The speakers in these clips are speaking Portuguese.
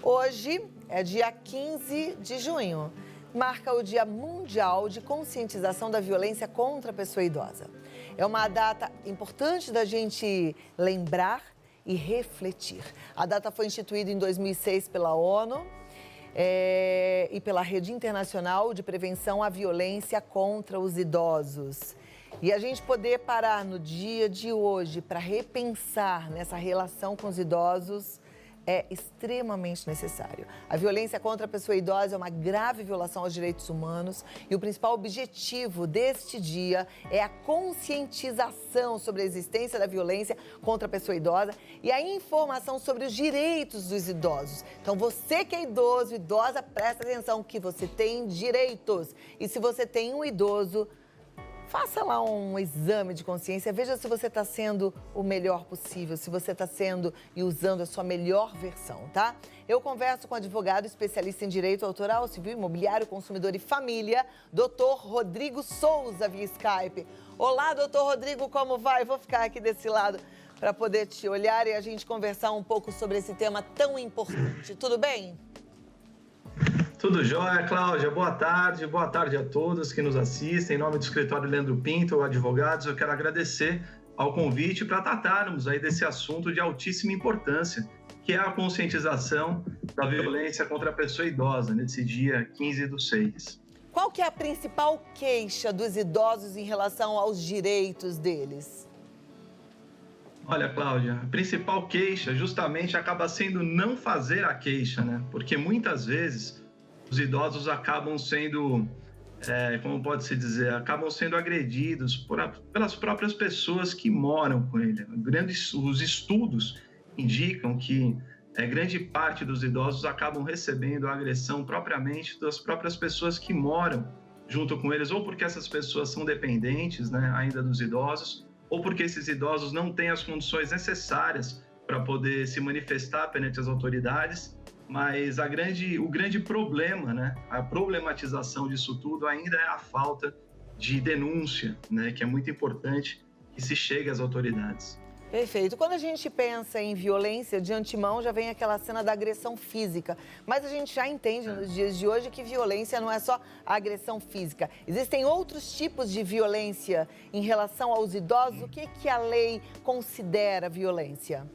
Hoje é dia 15 de junho, marca o Dia Mundial de Conscientização da Violência contra a Pessoa Idosa. É uma data importante da gente lembrar e refletir. A data foi instituída em 2006 pela ONU e pela Rede Internacional de Prevenção à Violência contra os Idosos. E a gente poder parar no dia de hoje para repensar nessa relação com os idosos é extremamente necessário. A violência contra a pessoa idosa é uma grave violação aos direitos humanos e o principal objetivo deste dia é a conscientização sobre a existência da violência contra a pessoa idosa e a informação sobre os direitos dos idosos. Então, você que é idoso, idosa, presta atenção que você tem direitos. E se você tem um idoso, faça lá um exame de consciência, veja se você está sendo o melhor possível, se você está sendo e usando a sua melhor versão, tá? Eu converso com o advogado especialista em direito autoral, civil, imobiliário, consumidor e família, Dr. Rodrigo Souza, via Skype. Olá, doutor Rodrigo, como vai? Vou ficar aqui desse lado para poder te olhar e a gente conversar um pouco sobre esse tema tão importante. Tudo bem? Tudo jóia, Cláudia. Boa tarde a todos que nos assistem. Em nome do escritório Leandro Pinto, advogados, eu quero agradecer ao convite para tratarmos aí desse assunto de altíssima importância, que é a conscientização da violência contra a pessoa idosa, nesse dia 15/6. Qual que é a principal queixa dos idosos em relação aos direitos deles? Olha, Cláudia, a principal queixa justamente acaba sendo não fazer a queixa, né? Porque muitas vezes os idosos acabam sendo, como pode-se dizer, acabam sendo agredidos pelas próprias pessoas que moram com ele. Os estudos indicam que grande parte dos idosos acabam recebendo a agressão propriamente das próprias pessoas que moram junto com eles, ou porque essas pessoas são dependentes, né, ainda dos idosos, ou porque esses idosos não têm as condições necessárias para poder se manifestar perante as autoridades. Mas o grande problema, né, a problematização disso tudo ainda é a falta de denúncia, né, que é muito importante que se chegue às autoridades. Perfeito. Quando a gente pensa em violência, de antemão já vem aquela cena da agressão física. Mas a gente já entende nos dias de hoje que violência não é só a agressão física. Existem outros tipos de violência em relação aos idosos. O que a lei considera violência?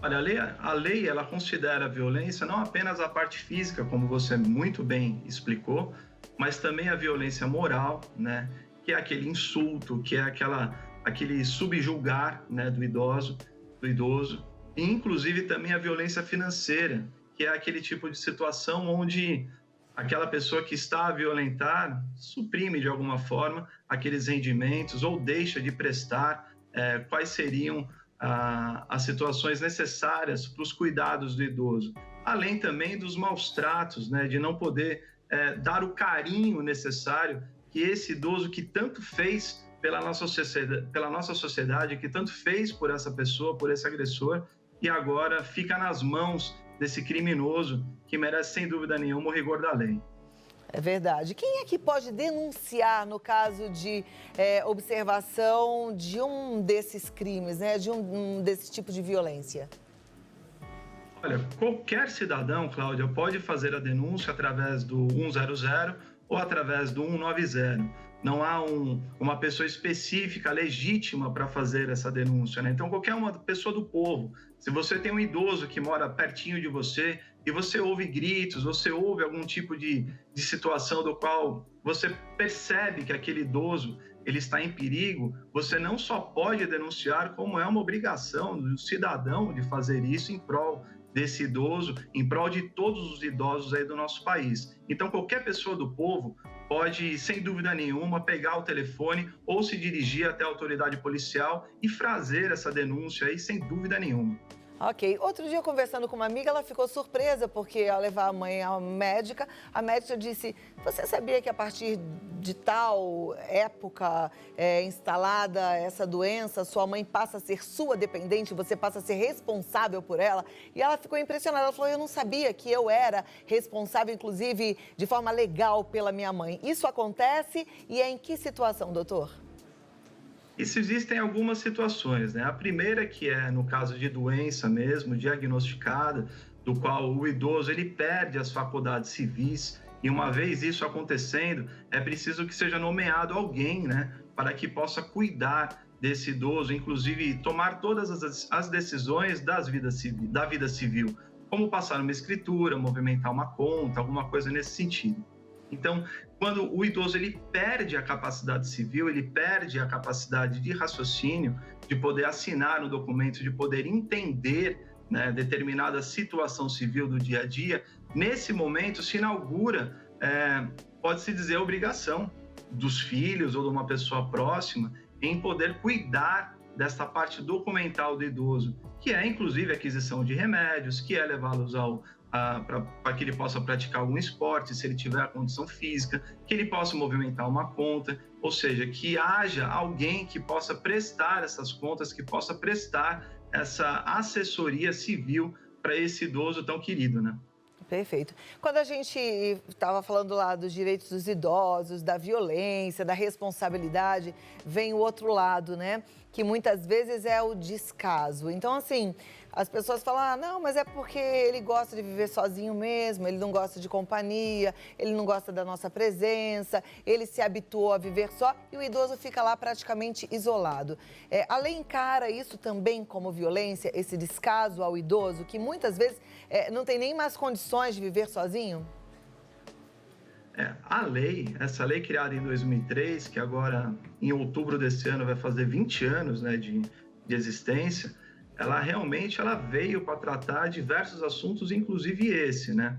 Olha, a lei ela considera a violência não apenas a parte física, como você muito bem explicou, mas também a violência moral, né? Que é aquele insulto, que é aquele subjugar, né, do idoso, e inclusive também a violência financeira, que é aquele tipo de situação onde aquela pessoa que está a violentar suprime de alguma forma aqueles rendimentos ou deixa de prestar quais seriam as situações necessárias para os cuidados do idoso, além também dos maus tratos, né, de não poder dar o carinho necessário que esse idoso que tanto fez pela nossa sociedade, que tanto fez por essa pessoa, por esse agressor, e agora fica nas mãos desse criminoso que merece, sem dúvida nenhuma, o rigor da lei. É verdade. Quem é que pode denunciar no caso de observação de um desses crimes, né? De um desse tipo de violência? Olha, qualquer cidadão, Cláudia, pode fazer a denúncia através do 100 ou através do 190. Não há uma pessoa específica, legítima para fazer essa denúncia, né? Então, qualquer uma pessoa do povo, se você tem um idoso que mora pertinho de você e você ouve gritos, você ouve algum tipo de situação do qual você percebe que aquele idoso ele está em perigo, você não só pode denunciar, como é uma obrigação do cidadão de fazer isso em prol desse idoso, em prol de todos os idosos aí do nosso país. Então, qualquer pessoa do povo pode, sem dúvida nenhuma, pegar o telefone ou se dirigir até a autoridade policial e fazer essa denúncia aí, sem dúvida nenhuma. Ok. Outro dia, conversando com uma amiga, ela ficou surpresa porque, ao levar a mãe à médica, a médica disse: você sabia que a partir de tal época instalada essa doença, sua mãe passa a ser sua dependente, você passa a ser responsável por ela? E ela ficou impressionada. Ela falou: eu não sabia que eu era responsável, inclusive, de forma legal pela minha mãe. Isso acontece e é em que situação, doutor? Isso existem algumas situações, né? A primeira que é no caso de doença mesmo, diagnosticada, do qual o idoso ele perde as faculdades civis, e uma vez isso acontecendo, é preciso que seja nomeado alguém, né, para que possa cuidar desse idoso, inclusive tomar todas as decisões da vida civil, como passar uma escritura, movimentar uma conta, alguma coisa nesse sentido. Então, quando o idoso ele perde a capacidade civil, ele perde a capacidade de raciocínio, de poder assinar um documento, de poder entender, né, determinada situação civil do dia a dia, nesse momento se inaugura, pode-se dizer, a obrigação dos filhos ou de uma pessoa próxima em poder cuidar desta parte documental do idoso, que é inclusive a aquisição de remédios, que é levá-los para que ele possa praticar algum esporte, se ele tiver a condição física, que ele possa movimentar uma conta, ou seja, que haja alguém que possa prestar essas contas, que possa prestar essa assessoria civil para esse idoso tão querido, né? Perfeito. Quando a gente estava falando lá dos direitos dos idosos, da violência, da responsabilidade, vem o outro lado, né? Que muitas vezes é o descaso. Então, assim, as pessoas falam, ah, não, mas é porque ele gosta de viver sozinho mesmo, ele não gosta de companhia, ele não gosta da nossa presença, ele se habituou a viver só e o idoso fica lá praticamente isolado. A lei encara isso também como violência, esse descaso ao idoso, que muitas vezes não tem nem mais condições de viver sozinho? Essa lei criada em 2003, que agora em outubro desse ano vai fazer 20 anos, né, de existência, ela realmente veio para tratar diversos assuntos, inclusive esse, né?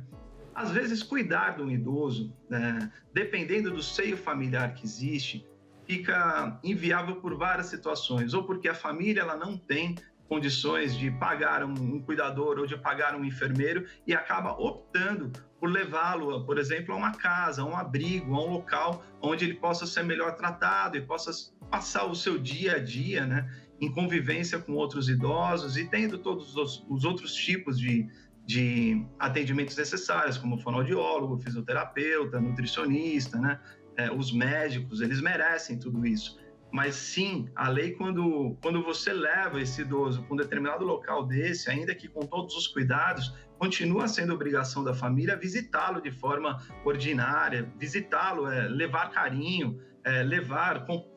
Às vezes, cuidar de um idoso, né, dependendo do seio familiar que existe, fica inviável por várias situações, ou porque a família ela não tem condições de pagar um cuidador ou de pagar um enfermeiro e acaba optando por levá-lo, por exemplo, a uma casa, a um abrigo, a um local onde ele possa ser melhor tratado e possa passar o seu dia a dia, né, em convivência com outros idosos e tendo todos os outros tipos de atendimentos necessários, como fonoaudiólogo, fisioterapeuta, nutricionista, né, os médicos, eles merecem tudo isso. Mas sim, a lei, quando você leva esse idoso para um determinado local desse, ainda que com todos os cuidados, continua sendo obrigação da família visitá-lo de forma ordinária, visitá-lo, levar carinho,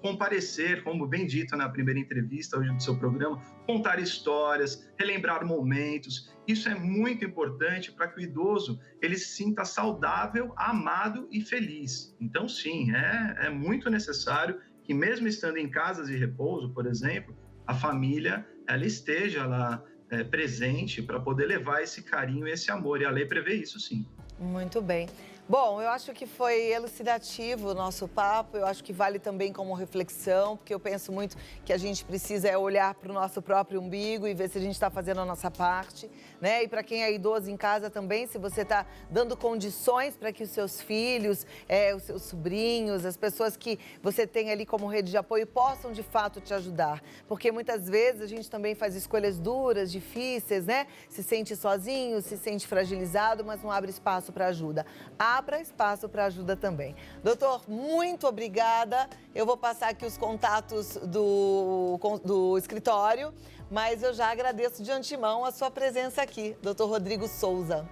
comparecer, como bem dito na primeira entrevista hoje do seu programa, contar histórias, relembrar momentos. Isso é muito importante para que o idoso ele se sinta saudável, amado e feliz. Então, sim, é muito necessário que mesmo estando em casas de repouso, por exemplo, a família ela esteja lá presente para poder levar esse carinho e esse amor. E a lei prevê isso, sim. Muito bem. Bom, eu acho que foi elucidativo o nosso papo, eu acho que vale também como reflexão, porque eu penso muito que a gente precisa olhar para o nosso próprio umbigo e ver se a gente está fazendo a nossa parte, né? E para quem é idoso em casa também, se você está dando condições para que os seus filhos, os seus sobrinhos, as pessoas que você tem ali como rede de apoio possam de fato te ajudar. Porque muitas vezes a gente também faz escolhas duras, difíceis, né? Se sente sozinho, se sente fragilizado, mas não abre espaço para ajuda. Abra espaço para ajuda também. Doutor, muito obrigada. Eu vou passar aqui os contatos do escritório, mas eu já agradeço de antemão a sua presença aqui, doutor Rodrigo Souza.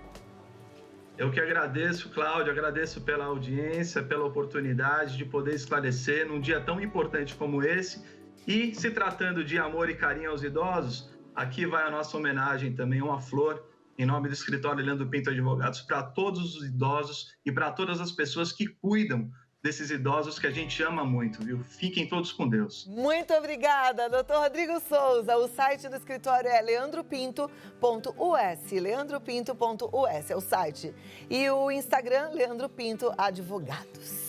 Eu que agradeço, Cláudia, agradeço pela audiência, pela oportunidade de poder esclarecer num dia tão importante como esse. E se tratando de amor e carinho aos idosos, aqui vai a nossa homenagem também, uma flor, em nome do escritório Leandro Pinto Advogados, para todos os idosos e para todas as pessoas que cuidam desses idosos que a gente ama muito, viu? Fiquem todos com Deus. Muito obrigada, doutor Rodrigo Souza. O site do escritório é leandropinto.us, leandropinto.us é o site. E o Instagram, Leandro Pinto Advogados.